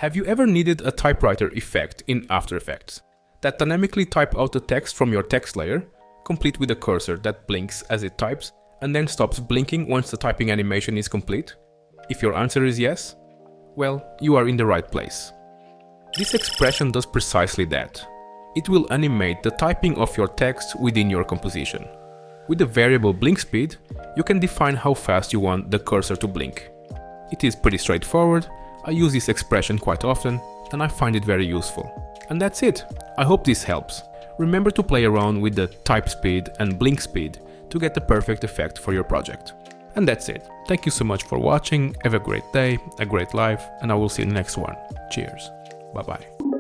Have you ever needed a typewriter effect in After Effects that dynamically type out the text from your text layer, complete with a cursor that blinks as it types and then stops blinking once the typing animation is complete? If your answer is yes, well, you are in the right place. This expression does precisely that. It will animate the typing of your text within your composition. With the variable blink speed, you can define how fast you want the cursor to blink. It is pretty straightforward. I use this expression quite often and I find it very useful. And that's it. I hope this helps. Remember to play around with the type speed and blink speed to get the perfect effect for your project. And that's it. Thank you so much for watching. Have a great day, a great life, and I will see you in the next one. Cheers. Bye bye.